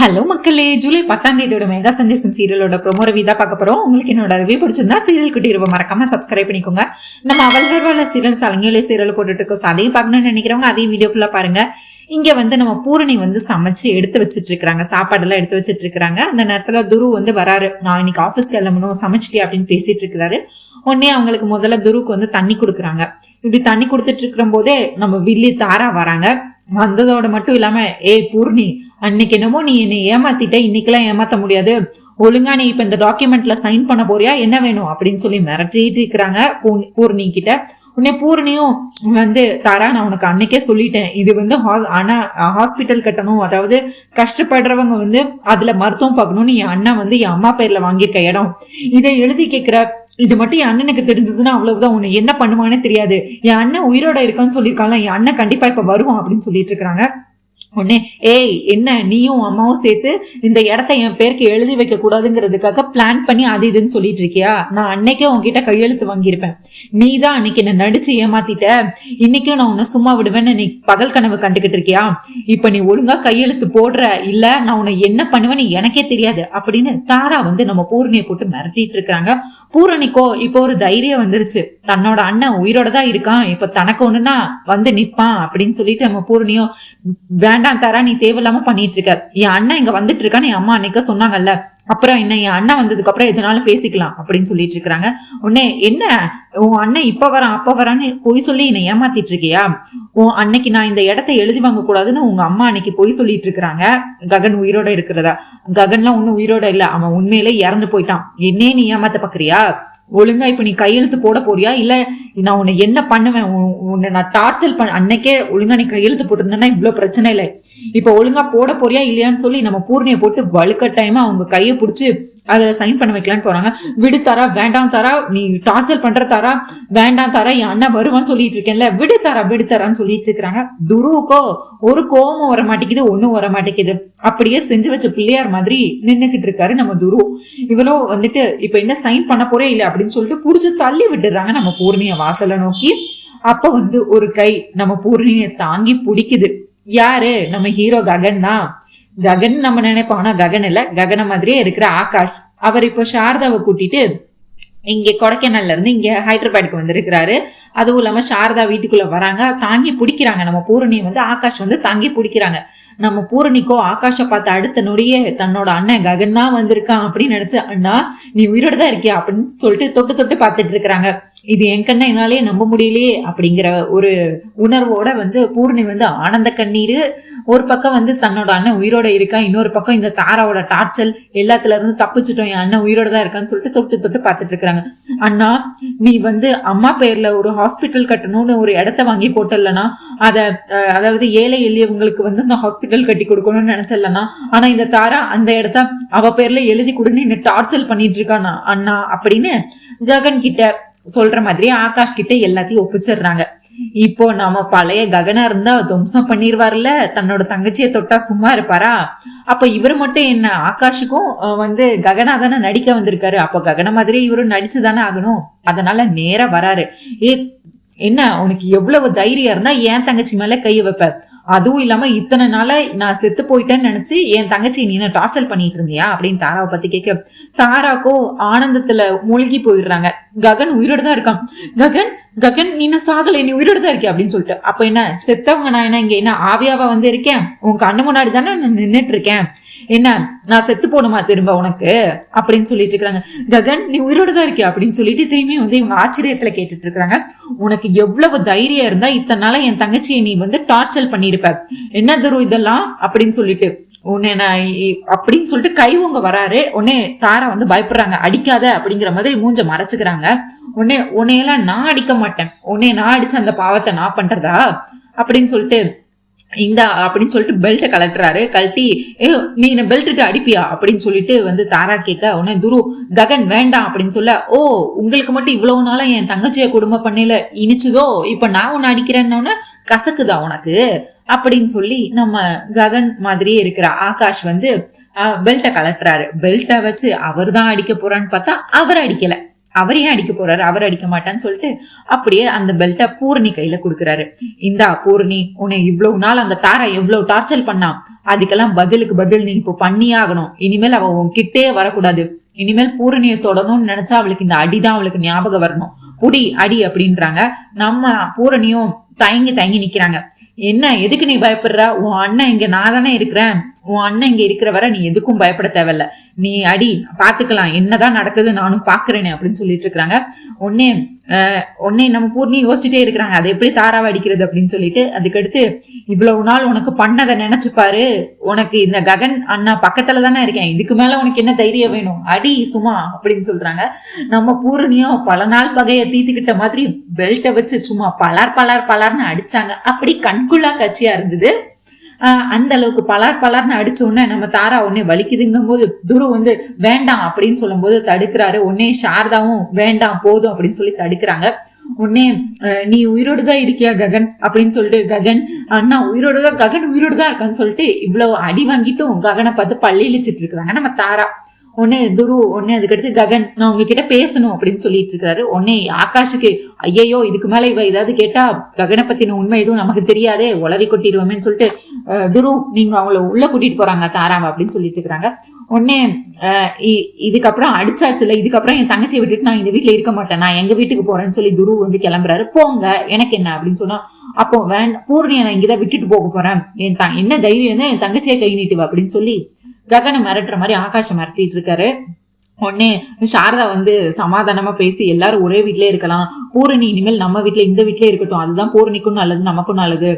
Hello மக்களே, July 10 mega சந்தேசம் சீரியலோட promo review தான் பார்க்க போறோம். உங்களுக்கு என்னோட ரிவ்யூ பிடிச்சிருந்தா சீரியல் குட்டி ரிவ்யூ மறக்காம சப்ஸ்கிரைப் பண்ணிக்கோங்க. நம்ம அவல்கர்வால சீரியல் சலங்கையில சீரியல் போட்டுட்டு இருக்கோம். அதையும் பார்க்கணும்னு நினைக்கிறவங்க அதையும் வீடியோ ஃபுல்லா பாருங்க. இங்க நம்ம பூரணி சமைச்சு எடுத்து வச்சிட்டு இருக்காங்க, சாப்பாடெல்லாம் எடுத்து வச்சிட்டு இருக்காங்க. அந்த நேரத்துல துரு வராரு. நான் இன்னைக்கு ஆஃபீஸ் கிளம்பணும், சமைச்சிட்டே அப்படின்னு பேசிட்டு இருக்கிறாரு. உடனே அவங்களுக்கு முதல்ல துருக்கு தண்ணி கொடுக்குறாங்க. இப்படி தண்ணி கொடுத்துட்டு இருக்கிற போதே நம்ம வில்லி தாரா வராங்க. வந்ததோட மட்டும் இல்லாம, பூர்ணி, அன்னைக்கு என்னமோ நீ என்னை ஏமாத்திட்ட, இன்னைக்கெல்லாம் ஏமாத்த முடியாது, ஒழுங்கா நீ இப்ப இந்த டாக்குமெண்ட்ல சைன் பண்ண போறியா, என்ன வேணும் அப்படின்னு சொல்லி மிரட்டிட்டு இருக்கிறாங்க பூர்ணி கிட்ட. உடனே பூர்ணியும் தாரா, நான் உனக்கு அன்னைக்கே சொல்லிட்டேன், இது ஆனா ஹாஸ்பிட்டல் கட்டணும், அதாவது கஷ்டப்படுறவங்க அதுல மருத்துவம் பார்க்கணும்னு என் அண்ணன் என் அம்மா பேர்ல வாங்கியிருக்க இடம், இதை எழுதி கேட்கிற, இது மட்டும் என் அண்ணனுக்கு தெரிஞ்சதுன்னா அவ்வளவுதான், உன்னை என்ன பண்ணுவானே தெரியாது, என் அண்ணன் உயிரோட இருக்கான்னு சொல்லியிருக்காங்க, என் அண்ணன் கண்டிப்பா இப்ப வருவான் அப்படின்னு சொல்லிட்டு இருக்கிறாங்க. உடனே, என்ன நீயும் அம்மாவும் சேர்த்து இந்த இடத்த என் பேருக்கு எழுதி வைக்க கூடாதுங்கிறதுக்காக பிளான் பண்ணி அது இதுன்னு சொல்லிட்டு இருக்கியா? நான் அன்னைக்கே உன்கிட்ட கையெழுத்து வாங்கியிருப்பேன், நீ தான் அன்னைக்கு என்ன நடிச்சு ஏமாத்திட்ட, இன்னைக்கும் நான் உன்னை சும்மா விடுவேன்னு நீ பகல் கனவு கண்டுகிட்டு இருக்கியா? இப்ப நீ ஒழுங்கா கையெழுத்து போடுற, இல்ல நான் உன்னை என்ன பண்ணுவேன்னு எனக்கே தெரியாது அப்படின்னு தாரா நம்ம பூரணியை போட்டு மிரட்டிட்டு இருக்காங்க. பூரணிக்கோ இப்போ ஒரு தைரியம் வந்துருச்சு, தன்னோட அண்ணன் உயிரோட தான் இருக்கான், இப்ப தனக்கு ஒண்ணுன்னா நிப்பான் அப்படின்னு சொல்லிட்டு நம்ம பூரணியும், வேண்டாம் தாரா, நீ தேவையில்லாம பண்ணிட்டு இருக்க, என் அண்ணன் இங்க வந்துட்டு இருக்கான்னு என் அம்மா அன்னைக்கு சொன்னாங்கல்ல, அப்புறம் என்ன, என் அண்ணன் வந்ததுக்கு அப்புறம் எதுனாலும் பேசிக்கலாம் அப்படின்னு சொல்லிட்டு இருக்காங்க. உடனே, என்ன உன் அண்ணன் இப்ப வரான் அப்ப வரான்னு பொய் சொல்லி என்னை ஏமாத்திட்டு இருக்கியா? அன்னைக்கு நான் இந்த இடத்த எழுதி வாங்க கூடாதுன்னு உங்க அம்மா அன்னைக்கு பொய் சொல்லிட்டு இருக்கிறாங்க, ககன் உயிரோட இருக்கிறதா. ககன்லாம் ஒன்னும் உயிரோட இல்ல, அவன் உண்மையிலே இறந்து போயிட்டான், என்னே நீ ஏமாத்த பாக்குறியா? ஒழுங்கா இப்ப நீ கையெழுத்து போட போறியா, இல்ல நான் உன்னை என்ன பண்ணுவேன், உன்னை நான் டார்ச்சர் பண்ண, அன்னைக்கே ஒழுங்கா நீ கையெழுத்து போட்டிருந்தேன்னா இவ்வளவு பிரச்சனை இல்லை, இப்ப ஒழுங்கா போட போறியா இல்லையான்னு சொல்லி நம்ம பூர்ணியை போட்டு வலுக்கட்டாயமா அவங்க கையை பிடிச்சி அதுல சைன் பண்ண வைக்கலான்னு போறாங்க. விடு தாரா, வேண்டாம் தாரா, நீ டார்ச்சர் பண்ற தாரா, வேண்டாம் தாரா, என் அண்ணன் வருவான்னு சொல்லிட்டு இருக்கேன்ல, விடு தாரா விடு தாரான்னு சொல்லிட்டு இருக்கிறாங்க. துருவுக்கோ ஒரு கோபமும் வர மாட்டேங்குது, ஒன்னும் வர மாட்டேங்குது, அப்படியே செஞ்சு வச்ச பிள்ளையார் மாதிரி நின்னுக்கிட்டு இருக்காரு நம்ம துரு. இவளோ இப்ப என்ன சைன் பண்ண போறே இல்லை அப்படின்னு சொல்லிட்டு புடிச்சு தள்ளி விட்டுறாங்க நம்ம பூர்ணிய வாசலை நோக்கி. அப்ப ஒரு கை நம்ம பூர்ணிய தாங்கி பிடிக்குது. யாரு? நம்ம ஹீரோ ககன் தான். ககன் நம்ம நினைப்போம், ஆனா ககன் இல்ல, ககன மாதிரியே இருக்கிற ஆகாஷ். அவர் இப்போ சாரதாவை கூட்டிட்டு இங்க கொடைக்கானல்ல இருந்து இங்க ஹைதராபாத்துக்கு வந்திருக்கிறாரு. அதுவும் இல்லாம சாரதா வீட்டுக்குள்ள வராங்க, தாங்கி பிடிக்கிறாங்க நம்ம பூரணியை ஆகாஷ் தாங்கி பிடிக்கிறாங்க. நம்ம பூரணிக்கோ ஆகாஷ பார்த்த அடுத்த நொடியே தன்னோட அண்ணன் ககன் தான் வந்திருக்கான் அப்படின்னு நினைச்சு, அண்ணா நீ உயிரோட தான் இருக்கியா அப்படின்னு சொல்லிட்டு தொட்டு தொட்டு பார்த்துட்டு இருக்கிறாங்க. இது என் கண்ணா என்னாலே நம்ப முடியலையே அப்படிங்கிற ஒரு உணர்வோட பூர்ணி ஆனந்த கண்ணீர். ஒரு பக்கம் தன்னோட அண்ணன் உயிரோட இருக்கான், இன்னொரு பக்கம் இந்த தாராவோட டார்ச்சல் எல்லாத்துல இருந்து தப்பிச்சுட்டோம், என் அண்ணன் உயிரோட தான் இருக்கான்னு சொல்லிட்டு தொட்டு தொட்டு பார்த்துட்டு இருக்கிறாங்க. அண்ணா நீ அம்மா பேர்ல ஒரு ஹாஸ்பிட்டல் கட்டணும்னு ஒரு இடத்த வாங்கி போட்டலனா, அதாவது ஏழை எளியவங்களுக்கு அந்த ஹாஸ்பிட்டல் கட்டி கொடுக்கணும்னு நினைச்சலனா, ஆனா இந்த தாரா அந்த இடத்த அவ பேர்ல எழுதி கொடுன்னு என்ன டார்ச்சல் பண்ணிட்டு இருக்கானா அண்ணா அப்படின்னு ககன் கிட்ட சொல்ற மாதிரி ஆகாஷ் கிட்ட எல்லாத்தையும் ஒப்பிச்சிடுறாங்க. இப்போ நம்ம பழைய ககனா இருந்தா துவம்சம் பண்ணிருவார்ல, தன்னோட தங்கச்சியை தொட்டா சும்மா இருப்பாரா? அப்ப இவர் மட்டும் என்ன, ஆகாஷுக்கும் ககனா தானே நடிக்க வந்திருக்காரு, அப்ப ககன மாதிரி இவரும் நடிச்சுதானே ஆகணும். அதனால நேரா வராரு. என்ன உனக்கு எவ்வளவு தைரியம் இருந்தா என் தங்கச்சி மேல கைய வைப்ப, அதுவும் இல்லாம இத்தனை நாள நான் செத்து போயிட்டேன்னு நினைச்சு என் தங்கச்சி நீ டார்ச்சர் பண்ணிட்டு இருந்தியா அப்படின்னு தாராவை பத்தி கேட்க, தாராக்கோ ஆனந்தத்துல மூழ்கி போயிடுறாங்க. ககன் உயிரோட தான் இருக்கான். ககன் ககன் நீ சாகலை, நீ உயிரோட தான் இருக்க அப்படின்னு சொல்லிட்டு, அப்ப என்ன செத்தவங்க நான் என்ன இங்க என்ன ஆவியாவா இருக்கேன், உன் கண்ணு முன்னாடி தானே நான் நின்னுட்டு இருக்கேன், என்ன நான் செத்து போகணுமா திரும்ப உனக்கு அப்படின்னு சொல்லிட்டு இருக்காங்க. ககன் நீ உயிரோட தான் இருக்கியா அப்படின்னு சொல்லிட்டு திரும்பி இவங்க ஆச்சரியத்துல கேட்டுட்டு இருக்காங்க. உனக்கு எவ்வளவு தைரியம் இருந்தா இத்தனை நாள என் தங்கச்சியை நீ டார்ச்சர் பண்ணிருப்ப, என்ன தரும் இதெல்லாம் அப்படின்னு சொல்லிட்டு உன்னை அப்படின்னு சொல்லிட்டு கைவங்க வராரு. உடனே தாரா பயப்படுறாங்க, அடிக்காத அப்படிங்கிற மாதிரி மூஞ்ச மறைச்சுக்கிறாங்க. உன்னையெல்லாம் நான் அடிக்க மாட்டேன், நான் அடிச்ச அந்த பாவத்தை நான் பண்றதா அப்படின்னு சொல்லிட்டு அப்படின்னு சொல்லிட்டு பெல்ட்டை கலட்டுறாரு. கழட்டி நீ என்ன பெல்ட்டு அடிப்பியா அப்படின்னு சொல்லிட்டு தாரா கேட்க, உடனே துரு ககன் வேண்டாம் அப்படின்னு சொல்ல, உங்களுக்கு மட்டும் இவ்வளவு நாளா என் தங்கச்சியை குடும்பம் பண்ணல இனிச்சுதோ, இப்ப நான் உன்னை அடிக்கிறேன்னு கசக்குதா உனக்கு அப்படின்னு சொல்லி நம்ம ககன் மாதிரியே இருக்கிற ஆகாஷ் பெல்ட்டை கலட்டுறாரு. பெல்ட்டை வச்சு அவர் தான் அடிக்க போறான்னு பார்த்தா அவர் அடிக்கல, அவரையும் அடிக்க போறாரு, அவர் அடிக்க மாட்டான்னு சொல்லிட்டு அப்படியே அந்த பெல்ட்டை பூரணி கையில கொடுக்குறாரு. இந்தா பூரணி, உன்னை இவ்வளவு நாள் அந்த தாரா எவ்வளவு டார்ச்சர் பண்ணான், அதுக்கெல்லாம் பதிலுக்கு பதில் நீ இப்போ பண்ணியே ஆகணும். இனிமேல் அவ உன் கிட்டே வரக்கூடாது. இனிமேல் பூரணியை தொடணும்னு நினைச்சா அவளுக்கு இந்த அடிதான் அவளுக்கு ஞாபகம் வரணும். புடி அடி அப்படின்றாங்க. நம்ம பூரணியும் தயங்கி நிக்கிறாங்க. என்ன, எதுக்கு நீ பயப்படுற? உன் அண்ணன் இங்க நான் தானே இருக்கிறேன். உன் அண்ணன் இங்க இருக்கிற வரை நீ எதுக்கும் பயப்பட தேவையில்ல. நீ அடி, பாத்துக்கலாம், என்னதான் நடக்குது நானும் பாக்குறேனே அப்படின்னு சொல்லிட்டு இருக்கிறாங்க. உன்னே நம்ம பூர்ணி யோசிச்சுட்டே இருக்கிறாங்க, அதை எப்படி தாராவை அடிக்கிறது அப்படின்னு சொல்லிட்டு. அதுக்கடுத்து, இவ்வளவு நாள் உனக்கு பண்ணதை நினைச்சு பாரு, உனக்கு இந்த ககன் அண்ணா பக்கத்துல தானே இருக்கேன், இதுக்கு மேல உனக்கு என்ன தைரியம் வேணும், அடி சும்மா அப்படின்னு சொல்றாங்க. நம்ம பூரணியும் பல நாள் பகைய தீத்துக்கிட்ட மாதிரி பெல்ட்டை வச்சு சும்மா பலார்னு அடிச்சாங்க. அப்படி கண்குள்ளா காட்சியா இருந்தது. அந்த அளவுக்கு பலார்னு அடிச்ச உடனே நம்ம தாரா உடனே வலிக்குதுங்கும் போது துரு வந்து வேண்டாம் அப்படின்னு சொல்லும் போது தடுக்கிறாரு. உடனே சாரதாவும் வேண்டாம் போதும் அப்படின்னு சொல்லி தடுக்கிறாங்க. உடனே நீ உயிரோடுதான் இருக்கியா ககன் அப்படின்னு சொல்லிட்டு, ககன் அண்ணா உயிரோடுதான், ககன் உயிரோடுதான் இருக்கான்னு சொல்லிட்டு இவ்வளவு அடி வாங்கிட்டும் ககனை பார்த்து பள்ளி இழிச்சிட்டு இருக்கிறாங்க நம்ம தாரா. உடனே துரு அதுக்கடுத்து ககன் நான் உங்ககிட்ட பேசணும் அப்படின்னு சொல்லிட்டு இருக்காரு. உடனே ஆகாஷுக்கு ஐயோ இதுக்கு மேல இவ ஏதாவது கேட்டா ககனை பத்தின உண்மை எதுவும் நமக்கு தெரியாதே, உளறி கொட்டிடுவோமேன்னு சொல்லிட்டு துரு நீங்க அவங்கள உள்ள கூட்டிட்டு போறாங்க தாராவை அப்படின்னு சொல்லிட்டு இருக்கிறாங்க. உடனே இதுக்கப்புறம் அடிச்சாச்சுல, இதுக்கப்புறம் என் தங்கச்சியை விட்டுட்டு நான் இந்த வீட்டுல இருக்க மாட்டேன், நான் எங்க வீட்டுக்கு போறேன்னு சொல்லி துரு வந்து கிளம்புறாரு. போங்க, எனக்கு என்ன அப்படின்னு சொன்னா, அப்போ வேண்டாம் பூர்ணியை நான் இங்கதான் விட்டுட்டு போக போறேன், என்ன தைரியம் தான் என் தங்கச்சியை கை நீட்டுவா அப்படின்னு சொல்லி ககனை மிரட்டுற மாதிரி ஆகாஷம் மிரட்டிட்டு இருக்காரு. உடனே சாரதா வந்து சமாதானமா பேசி எல்லாரும் ஒரே வீட்லயே இருக்கலாம், பூரணி இனிமேல் நம்ம வீட்டுல இந்த வீட்லயே இருக்கட்டும், அதுதான் பூரணிக்கும் நல்லது நமக்கும் நல்லது,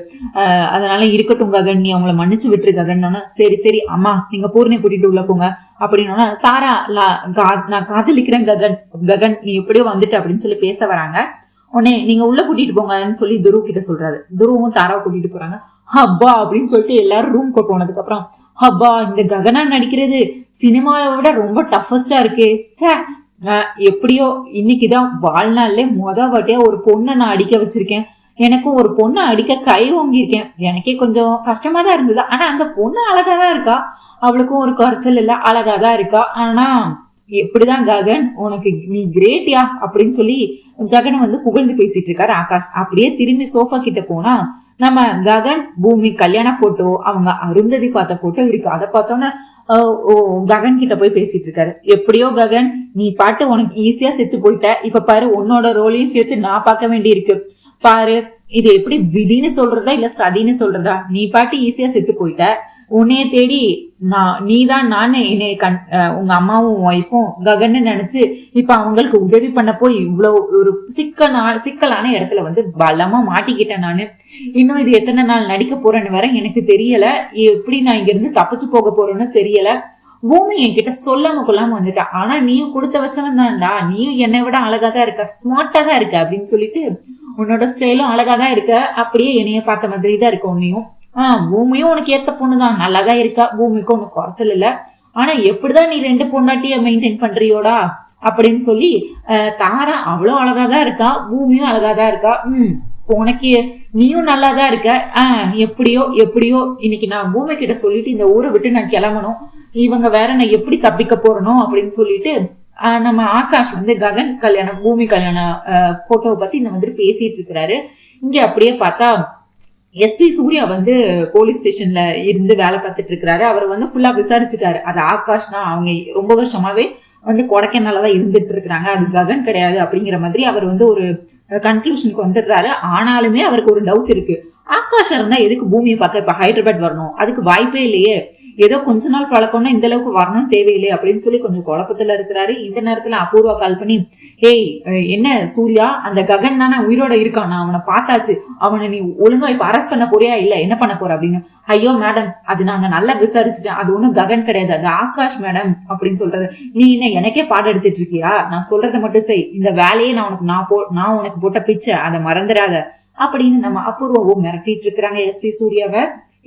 அதனால இருக்கட்டும் ககன், நீ அவங்கள மன்னிச்சு விட்டுரு ககன். சரி அம்மா நீங்க பூரணியை கூட்டிட்டு உள்ள போங்க அப்படின்னா, தாரா நான் காதலிக்கிறேன் ககன் நீ எப்படியோ வந்துட்டு அப்படின்னு சொல்லி பேச வராங்க. உடனே நீங்க உள்ள கூட்டிட்டு போங்கன்னு சொல்லி துரு கிட்ட சொல்றாரு. துருவும் தாராவை கூட்டிட்டு போறாங்க. அப்பா அப்படின்னு சொல்லிட்டு எல்லாரும் ரூம் போனதுக்கு அப்புறம், அப்பா இந்த ககனா நடிக்கிறது சினிமாவை விட ரொம்ப டஃபஸ்டா இருக்கு, எப்படியோ இன்னைக்குதான் வாழ்நாள்ல வாட்டியா ஒரு பொண்ணை நான் அடிக்க வச்சிருக்கேன், எனக்கும் ஒரு பொண்ணை அடிக்க கை ஓங்கியிருக்கேன், எனக்கே கொஞ்சம் கஷ்டமா தான் இருந்தது, ஆனா அந்த பொண்ணு அழகாதான் இருக்கா, அவளுக்கும் ஒரு குறைச்சல் இல்ல, அழகாதான் இருக்கா, ஆனா எப்படிதான் ககன் உனக்கு நீ கிரேட்டியா அப்படின்னு சொல்லி ககனை வந்து புகழ்ந்து பேசிட்டு இருக்காரு ஆகாஷ். அப்படியே திரும்பி சோஃபா கிட்ட போனா நம்ம ககன் பூமி கல்யாண போட்டோ, அவங்க அருந்ததி பார்த்த போட்டோ இருக்கு. அதை பார்த்தோன்னா ககன் கிட்ட போய் பேசிட்டு இருக்காரு. எப்படியோ ககன் நீ பாட்டு உனக்கு ஈஸியா செத்து போயிட்ட, இப்ப பாரு உன்னோட ரோலையும் சேர்த்து நான் பார்க்க வேண்டி இருக்கு பாரு, இது எப்படி விதின்னு சொல்றதா இல்ல சதின்னு சொல்றதா, நீ பாட்டு ஈஸியா செத்து போயிட்ட, உன்னைய தேடி நீதான் நானே என்னை உங்க அம்மாவும் ஒய்ஃபும் ககன்னு நினைச்சு இப்ப அவங்களுக்கு உதவி பண்ண போய் இவ்வளவு ஒரு சிக்கலான இடத்துல வந்து பலமா மாட்டிக்கிட்டேன் நானு. இன்னும் இது எத்தனை நாள் நடிக்க போறேன்னு வேற எனக்கு தெரியல, எப்படி நான் இங்க இருந்து தப்பிச்சு போக போறேன்னு தெரியல. பூமி என்கிட்ட சொல்லாம கொள்ளாம வந்துட்டா, ஆனா நீயும் கொடுத்த வச்சவன் தான்டா, நீயும் என்னை விட அழகாதான் இருக்க, ஸ்மார்ட்டா தான் இருக்க அப்படின்னு சொல்லிட்டு, உன்னோட ஸ்டைலும் அழகாதான் இருக்க, அப்படியே என்னைய பார்த்த மாதிரி தான் இருக்க உன்னையும், பூமியும் உனக்கு ஏத்த பொண்ணுதான், நல்லாதான் இருக்கா, பூமிக்கும் உனக்கு குறைச்சல் இல்ல, ஆனா எப்படிதான் நீ 2 பொண்டாட்டிய மெயின்டைன் பண்றியோடா அப்படின்னு சொல்லி தாரா அவ்வளோ அழகாதான் இருக்கா, பூமியும் அழகாதான் இருக்கா, உனக்கு நீயும் நல்லாதான் இருக்க, எப்படியோ இன்னைக்கு நான் பூமி கிட்ட சொல்லிட்டு இந்த ஊரை விட்டு நான் கிளம்பணும், இவங்க வேற நான் எப்படி தப்பிக்க போறணும் அப்படின்னு சொல்லிட்டு நம்ம ஆகாஷ் வந்து ககன் கல்யாணம் பூமி கல்யாண போட்டோவை பத்தி இந்த மாதிரி பேசிட்டு இருக்கிறாரு. இங்க அப்படியே பார்த்தா எஸ்பி சூர்யா வந்து போலீஸ் ஸ்டேஷன்ல இருந்து வேலை பார்த்துட்டு இருக்கிறாரு. அவர் வந்து ஃபுல்லா விசாரிச்சுட்டாரு, அது ஆகாஷ் தான், அவங்க ரொம்ப வருஷமாவே வந்து கொடைக்கானலதான் இருந்துட்டு இருக்கிறாங்க, அது ககன் கிடையாது அப்படிங்கிற மாதிரி அவர் வந்து ஒரு கன்க்ளூஷனுக்கு வந்துடுறாரு. ஆனாலுமே அவருக்கு ஒரு டவுட் இருக்கு, ஆகாஷ் இருந்தா எதுக்கு பூமியை பார்க்க இப்ப ஹைதராபாத் வரணும், அதுக்கு வாய்ப்பே இல்லையே, ஏதோ கொஞ்ச நாள் பழக்கம்னா இந்த அளவுக்கு வரணும் தேவையில்லை அப்படின்னு சொல்லி கொஞ்சம் குழப்பத்துல இருக்கிறாரு. இந்த நேரத்துல அபூர்வா கால் பண்ணி, ஏய் என்ன சூர்யா, அந்த ககன் தானே உயிரோட இருக்கான், நான் அவனை பார்த்தாச்சு, அவனை நீ ஒழுங்கா இப்ப அரெஸ்ட் பண்ண போறியா இல்ல என்ன பண்ண போற அப்படின்னு. ஐயோ மேடம் அது நாங்க நல்லா விசாரிச்சுட்டேன், அது ஒண்ணும் ககன் கிடையாது, அது ஆகாஷ் மேடம் அப்படின்னு சொல்றாரு. நீ என்ன எனக்கே பாடம் எடுத்துட்டு இருக்கியா, நான் சொல்றதை மட்டும் செய், இந்த வேலையே நான் உனக்கு போட்ட பிச்சை, அதை மறந்துடாத அப்படின்னு நம்ம அபூர்வாவும் மிரட்டிட்டு இருக்கிறாங்க எஸ்பி சூர்யாவை.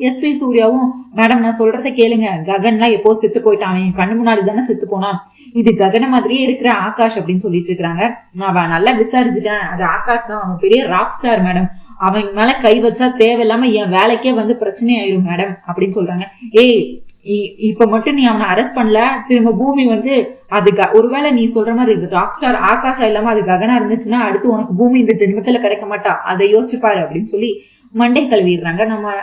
எஸ்பி சூர்யாவும் மேடம் நான் சொல்றத கேளுங்க, ககன்லாம் எப்போ செத்து போயிட்டான், அவன் கண்ணு முன்னாடி தானே செத்து போனான், இது ககன மாதிரியே இருக்கிற ஆகாஷ் அப்படின்னு சொல்லிட்டு இருக்காங்க. நான் நல்லா விசாரிச்சுட்டேன், அது ஆகாஷ் தான், அவன் பெரிய ராக் ஸ்டார் மேடம், அவன் மேல கை வச்சா தேவையில்லாம என் வேலைக்கே வந்து பிரச்சனை ஆயிரும் மேடம் அப்படின்னு சொல்றாங்க. ஏய் இப்ப மட்டும் நீ அவனை அரெஸ்ட் பண்ணல, திரும்ப பூமி வந்து அது ஒருவேளை நீ சொல்ற மாதிரி இது ராக் ஸ்டார் ஆகாஷா இல்லாம அது ககனா இருந்துச்சுன்னா அடுத்து உனக்கு பூமி இந்த ஜென்மத்துல கிடைக்க மாட்டா, அதை யோசிச்சு பாரு அப்படின்னு சொல்லி மண்டை கழுவிடுறாங்க. நம்ம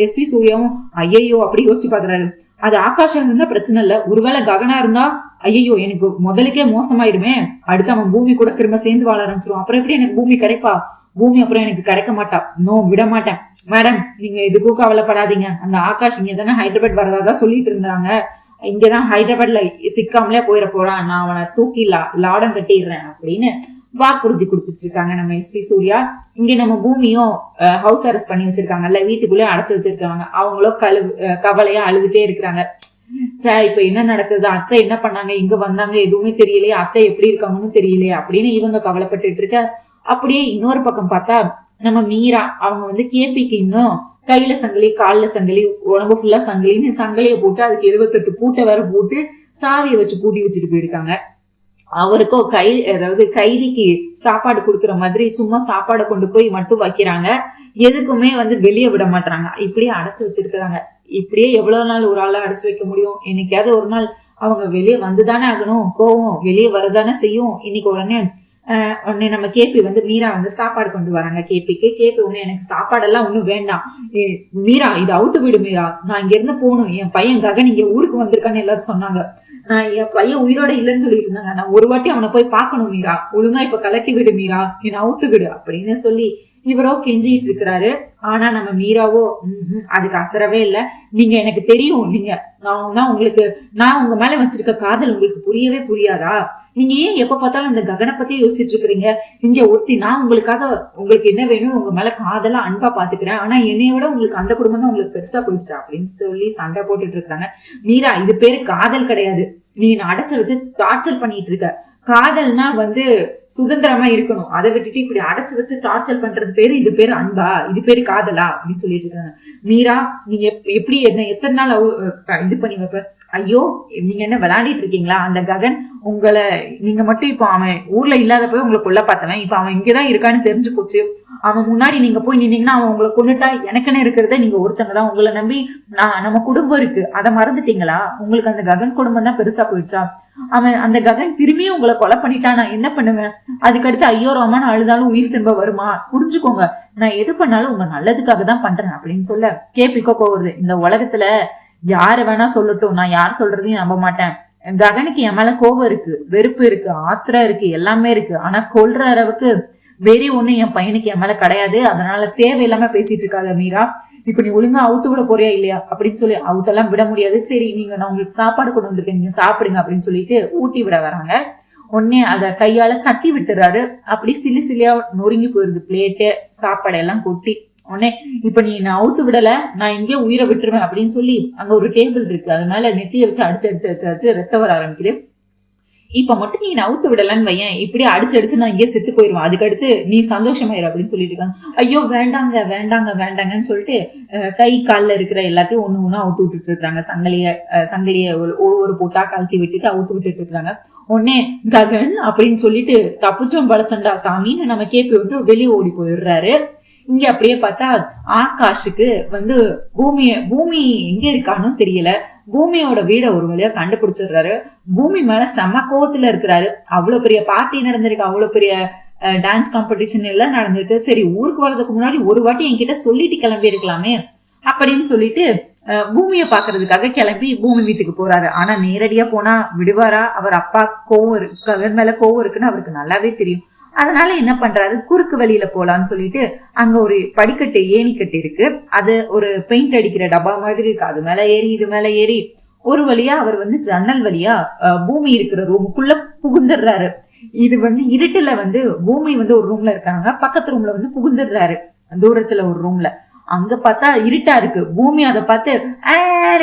எஸ்பி சூர்யாவும் ஐயோ அப்படி யோசிச்சு பாக்குறாரு. அது ஆகாஷா இருந்தா பிரச்சனை இல்ல, ஒருவேளை ககனா இருந்தா ஐயோ எனக்கு முதலுக்கே மோசமாயிருமே, அடுத்து அவன் பூமி கூட திரும்ப சேர்ந்து வாழ ஆரம்பிச்சிருவான், அப்புறம் எப்படி எனக்கு பூமி கிடைப்பா, பூமி அப்புறம் எனக்கு கிடைக்க மாட்டா, நோ விட மாட்டேன். மேடம் நீங்க எதுக்கும் கவலைப்படாதீங்க, அந்த ஆகாஷ் இங்க தானே ஹைதராபாத் வரதாதான் சொல்லிட்டு இருந்தாங்க, இங்கதான் ஹைதராபாத்ல சிக்காமலே போயிட போறான், நான் அவனை தூக்கி லாடம் கட்டிடுறேன் அப்படின்னு வாக்குறுதி கொடுத்துட்டு இருக்காங்க நம்ம எஸ்பி சூர்யா. இங்க நம்ம பூமியும் ஹவுஸ் அரெஸ்ட் பண்ணி வச்சிருக்காங்கல்ல, வீட்டுக்குள்ளே அடைச்சு வச்சிருக்காங்க. அவங்களும் கவலையா அழுதுட்டே இருக்கிறாங்க. இப்ப என்ன நடக்குது, அத்தை என்ன பண்ணாங்க, இங்க வந்தாங்க எதுவுமே தெரியலையே, அத்தை எப்படி இருக்காங்கன்னு தெரியலையே அப்படின்னு இவங்க கவலைப்பட்டு இருக்க. அப்படியே இன்னொரு பக்கம் பார்த்தா நம்ம மீரா அவங்க வந்து கேபிக்கு இன்னும் கையில சங்கிலி கால்ல சங்கிலி உடம்பு ஃபுல்லா சங்கிலின்னு சங்கிலியை போட்டு அதுக்கு 78 பூட்டை வேற போட்டு சாவியை வச்சு பூட்டி வச்சுட்டு போயிருக்காங்க. அவருக்கும் அதாவது கைதிக்கு சாப்பாடு கொடுக்குற மாதிரி சும்மா சாப்பாடை கொண்டு போய் மட்டும் வைக்கிறாங்க, எதுக்குமே வந்து வெளியே விட மாட்டாங்க, இப்படியே அடைச்சு வச்சிருக்கிறாங்க. இப்படியே எவ்வளவு நாள் ஒரு ஆளை அடைச்சு வைக்க முடியும், என்னைக்காவது ஒரு நாள் அவங்க வெளியே வந்துதானே ஆகணும், கோவம் வெளியே வரதானே செய்யும். இன்னைக்கு உடனே நம்ம கேபி வந்து மீரா வந்து சாப்பாடு கொண்டு வராங்க கேபிக்கு. கேபி ஒண்ணு எனக்கு சாப்பாடெல்லாம் ஒண்ணும் வேண்டாம், மீரா இது அவுத்து விடு மீரா, நான் இங்க இருந்து போகணும், என் பையன் ககன் இங்க ஊருக்கு வந்திருக்கான்னு எல்லாரும் சொன்னாங்க, நான் என் பையன் உயிரோட இல்லைன்னு சொல்லிட்டு இருந்தாங்க, நான் ஒரு வாட்டி அவனை போய் பார்க்கணும் மீரா, ஒழுங்கா இப்ப கலட்டி விடு மீரா, என்ன அவுத்து விடு அப்படின்னு சொல்லி இவரோ கெஞ்சிட்டு இருக்கிறாரு. ஆனா நம்ம மீராவோ அதுக்கு அசரவே இல்லை. நீங்க எனக்கு தெரியும், நீங்க நான் உங்க மேல வச்சிருக்க காதல் உங்களுக்கு புரியவே புரியாதா, நீங்க ஏன் எப்ப பார்த்தாலும் அந்த ககனை பத்தி யோசிச்சுட்டு இருக்கிறீங்க, இங்க ஒருத்தி நான் உங்களுக்கு என்ன வேணும்னு உங்க மேல காதலா அன்பா பாத்துக்கிறேன், ஆனா என்னைய விட உங்களுக்கு அந்த குடும்பம் தான் உங்களுக்கு பெருசா போயிடுச்சா அப்படின்னு சொல்லி சண்டை போட்டுட்டு இருக்காங்க. மீரா இது பேரு காதல் கிடையாது, நீ அடைச்சு வச்சு டார்ச்சர் பண்ணிட்டு இருக்க, காதல்னா வந்து சுதந்திரமா இருக்கணும், அதை விட்டுட்டு இப்படி அடைச்சு வச்சு டார்ச்சர் பண்றது பேரு, இது பேரு அன்பா, இது பேரு காதலா அப்படின்னு சொல்லிட்டு இருக்காங்க. மீரா நீங்க எப்படி எத்தனை நாள் இது பண்ணி வைப்ப, ஐயோ நீங்க என்ன விளையாடிட்டு இருக்கீங்களா, அந்த ககன் நீங்க மட்டும் இப்ப அவன் ஊர்ல இல்லாதப்போ உங்களை கொல்ல பார்த்தவன், இப்ப அவன் இங்கதான் இருக்கான்னு தெரிஞ்சு போச்சு, அவன் முன்னாடி நீங்க போய் நின்னீங்கன்னா அவன் உங்களை கொண்டுட்டா எனக்குன்னு இருக்கிறத நீங்க ஒருத்தங்க தான், உங்களை நம்பி நம்ம குடும்பம் இருக்கு, அதை மறந்துட்டீங்களா, உங்களுக்கு அந்த ககன் குடும்பம் தான் பெருசா போயிடுச்சா, அவன் அந்த ககன் திரும்பியும் உங்களை கொலை பண்ணிட்டா நான் என்ன பண்ணுவேன், அதுக்கடுத்து ஐயோ ரோமான்னு அழுதாலும் உயிர் திரும்ப வருமா, புரிஞ்சுக்கோங்க நான் எது பண்ணாலும் உங்க நல்லதுக்காக தான் பண்றேன் அப்படின்னு சொல்ல கேபிக்கோ கோவருது. இந்த உலகத்துல யாரு வேணா சொல்லட்டும், நான் யார் சொல்றதையும் நம்ப மாட்டேன், ககனுக்கு என் மேல கோபம் இருக்கு, வெறுப்பு இருக்கு, ஆத்திரம் இருக்கு, எல்லாமே இருக்கு, ஆனா கொல்ற அளவுக்கு வெறி ஒண்ணு என் பையனுக்கு என் மேல கிடையாது, அதனால தேவையில்லாம பேசிட்டு இருக்காத மீரா, இப்ப நீ ஒழுங்கா அவுத்து விட போறியா இல்லையா அப்படின்னு சொல்லி அவுத்தெல்லாம் விட முடியாது, சரி நீங்க நான் உங்களுக்கு சாப்பாடு கொண்டு வந்திருக்கேன் நீங்க சாப்பிடுங்க அப்படின்னு சொல்லிட்டு ஊட்டி விட வராங்க. உடனே அத கையால தட்டி விட்டுறாரு, அப்படி சில்லி சில்லியா நொறுங்கி போயிருது பிளேட்டு, சாப்பாடு எல்லாம் கொட்டி. உடனே இப்ப நீ நான் அவுத்து விடல, நான் இங்கே உயிரை விட்டுருவேன் அப்படின்னு சொல்லி அங்க ஒரு டேபிள் இருக்கு, அது மேல நெத்திய வச்சு அடிச்சு ரத்த வர ஆரம்பிக்குது. இப்ப மட்டும் நீ நவுத்து விடலன்னு வையன், இப்படி அடிச்சு நான் இங்கே செத்து போயிருவேன், அதுக்கடுத்து நீ சந்தோஷமாயிரு அப்படின்னு சொல்லிட்டு இருக்காங்க. ஐயோ வேண்டாங்க வேண்டாங்க வேண்டாங்கன்னு சொல்லிட்டு கை காலில் இருக்கிற எல்லாத்தையும் ஒண்ணு அவுத்து விட்டுட்டு இருக்காங்க, சங்கிலிய ஒவ்வொரு போட்டா கழட்டி விட்டுட்டு அவுத்து விட்டுட்டு இருக்காங்க. உடனே ககன் அப்படின்னு சொல்லிட்டு தப்புச்சோம் பழச்சண்டா சாமின்னு நம்ம கேபி வந்து வெளியே ஓடி போயிடுறாரு. இங்க அப்படியே பார்த்தா ஆகாஷுக்கு வந்து பூமி எங்க இருக்கான்னு தெரியல, பூமியோட வீட ஒரு வழியா கண்டுபிடிச்சிடுறாரு. பூமி மேல செம்ம கோவத்துல இருக்கிறாரு, அவ்வளவு பெரிய பார்ட்டி நடந்திருக்கு, அவ்வளவு பெரிய டான்ஸ் காம்படிஷன் எல்லாம் நடந்திருக்கு, சரி ஊருக்கு வர்றதுக்கு முன்னாடி ஒரு வாட்டி என்கிட்ட சொல்லிட்டு கிளம்பி இருக்கலாமே அப்படின்னு சொல்லிட்டு பூமியை பாக்குறதுக்காக கிளம்பி பூமி வீட்டுக்கு போறாரு. ஆனா நேரடியா போனா விடுவாரா, அவர் அப்பா ககன் மேல கோவம் இருக்குன்னு அவருக்கு நல்லாவே தெரியும். அதனால என்ன பண்றாரு, குறுக்கு வழியில போலான்னு சொல்லிட்டு அங்க ஒரு படிக்கட்டு ஏணிக்கட்டு இருக்கு, அது ஒரு பெயிண்ட் அடிக்கிற டப்பா மாதிரி இருக்கு, அது மேல ஏறி இது மேல ஏறி ஒரு வழியா அவர் வந்து ஜன்னல் வழியா பூமி இருக்கிற ரூமுக்குள்ள புகுந்துடுறாரு. இது வந்து இருட்டுல வந்து பூமி வந்து ஒரு ரூம்ல இருக்காங்க, பக்கத்து ரூம்ல வந்து புகுந்துடுறாரு தூரத்துல ஒரு ரூம்ல. அங்க பார்த்தா இருட்டா இருக்கு, பூமி அதை பார்த்து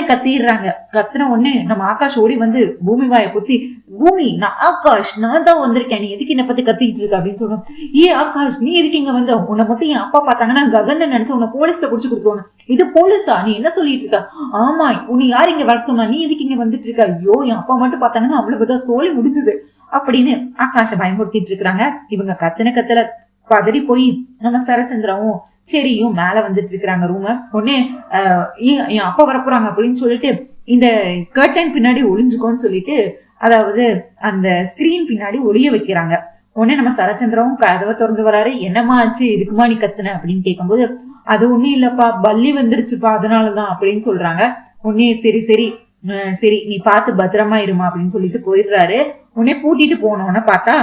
கத்திடுறாங்க. கத்துன உடனே நம்ம ஆகாஷ் ஓடி வந்து பூமி வாயை புத்தி, பூமி நான் தான் வந்திருக்கேன், நீ எதுக்கு என்ன பத்தி கத்திக்கிட்டு இருக்க அப்படின்னு சொல்லுவோம். ஆகாஷ் நீ எதுக்கு இங்க வந்த, உன்னை மட்டும் என் அப்பா பார்த்தாங்கன்னா ககன் நினைச்சு உன்னை போலீஸ்ல குடிச்சு கொடுத்துருவாங்க, இது போலீஸா நீ என்ன சொல்லிட்டு இருக்க, ஆமா உன்னை யாரு இங்க வர சொன்னா, நீ எதுக்கு இங்க வந்துட்டு இருக்க, ஐயோ என் அப்பா மட்டும் பார்த்தாங்கன்னா அவ்வளவுதான் சோழி முடிஞ்சது அப்படின்னு ஆகாஷை பயன்படுத்திட்டு இருக்கிறாங்க. இவங்க கத்துல பதறி போய் நம்ம சரச்சந்திராவும் சரியும் மேல வந்துட்டு இருக்கிறாங்க ரூம. உடனே என் அப்பா வரப்போறாங்க அப்படின்னு சொல்லிட்டு இந்த கர்டன் பின்னாடி ஒளிஞ்சுக்கோன்னு சொல்லிட்டு அதாவது அந்த ஸ்கிரீன் பின்னாடி ஒளிய வைக்கிறாங்க. உடனே நம்ம சரச்சந்திரவும் கதவை திறந்து வராரு. என்னமா ஆச்சு, இதுக்குமா நீ கத்துன அப்படின்னு கேட்கும்போது அது ஒண்ணும் இல்லப்பா, பல்லி வந்துருச்சுப்பா அதனாலதான் அப்படின்னு சொல்றாங்க. உடனே சரி சரி சரி நீ பார்த்து பத்திரமா இருமா அப்படின்னு சொல்லிட்டு போயிடுறாரு. உடனே பூட்டிட்டு போனோன்னு பார்த்தா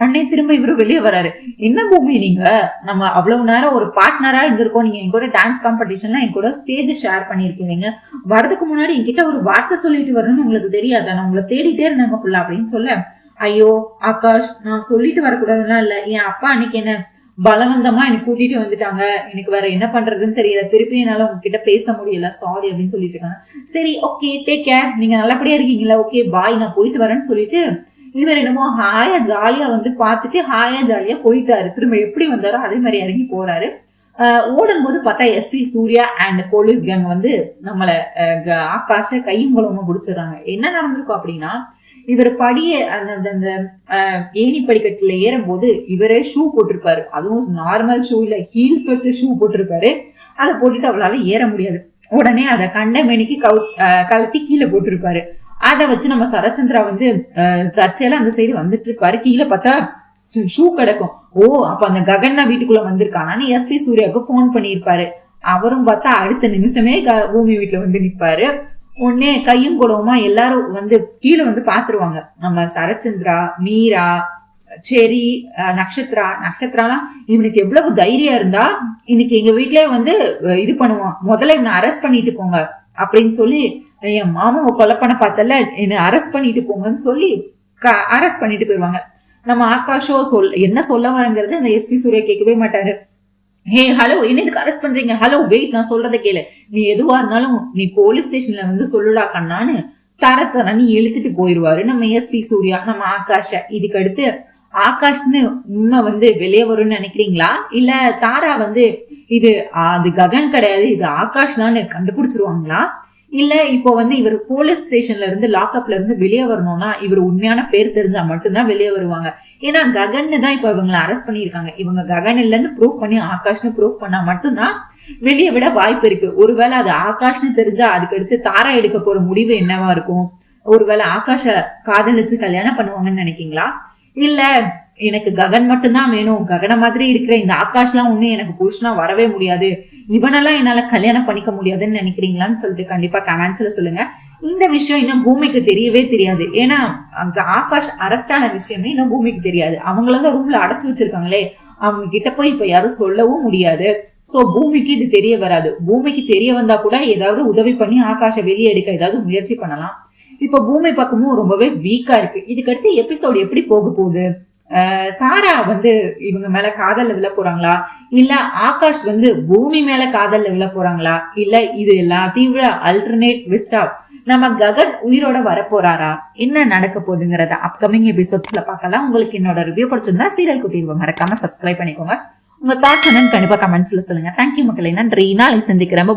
உடனே திரும்ப இவரு வெளியே வராரு. என்ன பூமி நீங்க, நம்ம அவ்வளவு நேரம் ஒரு பார்ட்னரா இருந்திருக்கோம், நீங்க என் கூட டான்ஸ் காம்படிஷன்ல என் கூட ஸ்டேஜ் ஷேர் பண்ணிருக்கீங்க, வரதுக்கு முன்னாடி என்கிட்ட ஒரு வார்த்தை சொல்லிட்டு வரணும்னு உங்களுக்கு தெரியாதா, நான் உங்களை தேடிட்டே இருந்தாங்க ஃபுல்லா அப்படின்னு சொல்ல, ஐயோ ஆகாஷ் நான் சொல்லிட்டு வரக்கூடாதுன்னா இல்ல, என் அப்பா அன்னைக்கு என்ன பலவந்தமா எனக்கு கூட்டிட்டு வந்துட்டாங்க, எனக்கு வேற என்ன பண்றதுன்னு தெரியல, திருப்பி என்னால உங்ககிட்ட பேச முடியல, சாரி அப்படின்னு சொல்லிட்டு இருக்காங்க. சரி ஓகே டேக் கேர், நீங்க நல்லபடியா இருக்கீங்களா, ஓகே பாய் நான் போயிட்டு வரேன்னு சொல்லிட்டு இவர் என்னமோ ஹாயா ஜாலியா வந்து பார்த்துட்டு ஹாயா ஜாலியா போயிட்டாரு. திரும்ப எப்படி வந்தாரோ அதே மாதிரி இறங்கி போறாரு. ஓடும்போது பார்த்தா SP Suriya and police gang வந்து நம்மள ஆகாஷ கையும் குளமா பிடிச்சிடுறாங்க. என்ன நடந்திருக்கும் அப்படின்னா, இவர் படிய அந்த ஏணி படிக்கட்டுல ஏறும் போது இவரே ஷூ போட்டிருப்பாரு, அதுவும் நார்மல் ஷூ இல்ல, ஹீல்ஸ் வச்ச ஷூ போட்டிருப்பாரு. அதை போட்டுட்டு அவளால ஏற முடியாது. உடனே அதை கண்ட மேனிக்கு கழட்டி கீழே போட்டிருப்பாரு. அதை வச்சு நம்ம சரச்சந்திரா வந்து தற்செயலா அந்த சைடு வந்துட்டு இருப்பாரு. கீழே பார்த்தா ஷூ கிடக்கும். ஓ அப்ப அந்த ககன் தான் வீட்டுக்குள்ள வந்திருக்கானு எஸ்பி சூர்யாவுக்கு போன் பண்ணிருப்பாரு. அவரும் பார்த்தா அடுத்த நிமிஷமே பூமி வீட்டுல வந்து நிப்பாரு. உடனே கையும் கூடவுமா எல்லாரும் வந்து கீழே வந்து பாத்துருவாங்க. நம்ம சரச்சந்திரா, மீரா, செரி, நட்சத்திராலாம் இவனுக்கு எவ்வளவு தைரியம் இருந்தா இன்னைக்கு எங்க வீட்லயே வந்து இது பண்ணுவான், முதல்ல இவனை அரெஸ்ட் பண்ணிட்டு போங்க அப்படின்னு சொல்லி, என் மாமாவை கொலை பண்ண பார்த்தல என்ன அரெஸ்ட் பண்ணிட்டு போங்கன்னு சொல்லி அரெஸ்ட் பண்ணிட்டு போயிருவாங்க. நம்ம ஆகாஷோ என்ன சொல்ல வரங்கிறது அந்த எஸ்பி சூர்யா கேட்கவே மாட்டாரு. ஹே ஹலோ என்ன இதுக்கு அரெஸ்ட் பண்றீங்க, ஹலோ வெயிட் நான் சொல்றதை கேளு, நீ எதுவா இருந்தாலும் நீ போலீஸ் ஸ்டேஷன்ல வந்து சொல்லுடா கண்ணான்னு தரத்தரன்னு இழுத்துட்டு போயிருவாரு நம்ம எஸ்பி சூர்யா நம்ம ஆகாஷ. இதுக்கு அடுத்து ஆகாஷ்னு உண்மை வந்து வெளியே வரும்னு நினைக்கிறீங்களா, இல்ல தாரா வந்து இது அது ககன் கிடையாது இது ஆகாஷ் தான் கண்டுபிடிச்சிருவாங்களா, இல்ல இப்போ வந்து இவர் போலீஸ் ஸ்டேஷன்ல இருந்து லாக்அப்ல இருந்து வெளியே வரணும்னா இவர் உண்மையான பேர் தெரிஞ்சா மட்டும்தான் வெளியே வருவாங்க. ஏன்னா ககன்னு தான் இப்ப இவங்களை அரெஸ்ட் பண்ணிருக்காங்க. இவங்க ககன் இல்லைன்னு ப்ரூவ் பண்ணி ஆகாஷ்னு ப்ரூவ் பண்ணா மட்டும்தான் வெளியே விட வாய்ப்பு இருக்கு. ஒருவேளை அது ஆகாஷ்னு தெரிஞ்சா அதுக்கு அடுத்து தாரா எடுக்க போற முடிவு என்னவா இருக்கும், ஒருவேளை ஆகாஷ காதலிச்சு கல்யாணம் பண்ணுவாங்கன்னு நினைக்கீங்களா, இல்ல எனக்கு ககன் மட்டும்தான் வேணும், ககன மாதிரி இருக்கிற இந்த ஆகாஷ்லாம் ஒண்ணு எனக்கு புருஷனா வரவே முடியாது, இவனெல்லாம் என்னால கல்யாணம் பண்ணிக்க முடியாதுன்னு நினைக்கிறீங்களான்னு சொல்லிட்டு கண்டிப்பா கமெண்ட்ஸ்ல சொல்லுங்க. இந்த விஷயம் இன்னும் பூமிக்கு தெரியவே தெரியாது. ஏன்னா அங்க ஆகாஷ் அரெஸ்டான விஷயமே இன்னும் பூமிக்கு தெரியாது. அவங்களதான் ரூம்ல அடைச்சு வச்சிருக்காங்களே, அவங்க கிட்ட போய் இப்ப யாரும் சொல்லவும் முடியாது. சோ பூமிக்கு இது தெரிய வராது. பூமிக்கு தெரிய வந்தா கூட ஏதாவது உதவி பண்ணி ஆகாஷ வெளியே எடுக்க ஏதாவது முயற்சி பண்ணலாம். இப்ப பூமி பக்கமும் ரொம்பவே வீக்கா இருக்கு. இதுக்கடுத்து எபிசோடு எப்படி போக போகுது, தாரா வந்து இவங்க மேல காதல்ல விழ போறாங்களா, இல்ல ஆகாஷ் வந்து பூமி மேல காதல்ல விழ போறாங்களா, இல்ல இது எல்லாத்தையும் விட அல்டர்னேட் ட்விஸ்டா நம்ம ககன் உயிரோட வரப்போறாரா, என்ன நடக்க போகுதுங்கிறத அப்கமிங் எபிசோட்ஸ்ல பார்க்கலாம். உங்களுக்கு என்னோட ரிவ்யூ பிடிச்சிருந்தா சீரியல் குட்டிருவோம் மறக்காம சப்ஸ்கிரைப் பண்ணிக்கோங்க. உங்க தாட்ஸ் என்னன்னு கண்டிப்பா கமெண்ட்ஸ்ல சொல்லுங்க. தேங்க்யூ மக்களே, நன்றி. நாளை சந்திக்கிறேன்.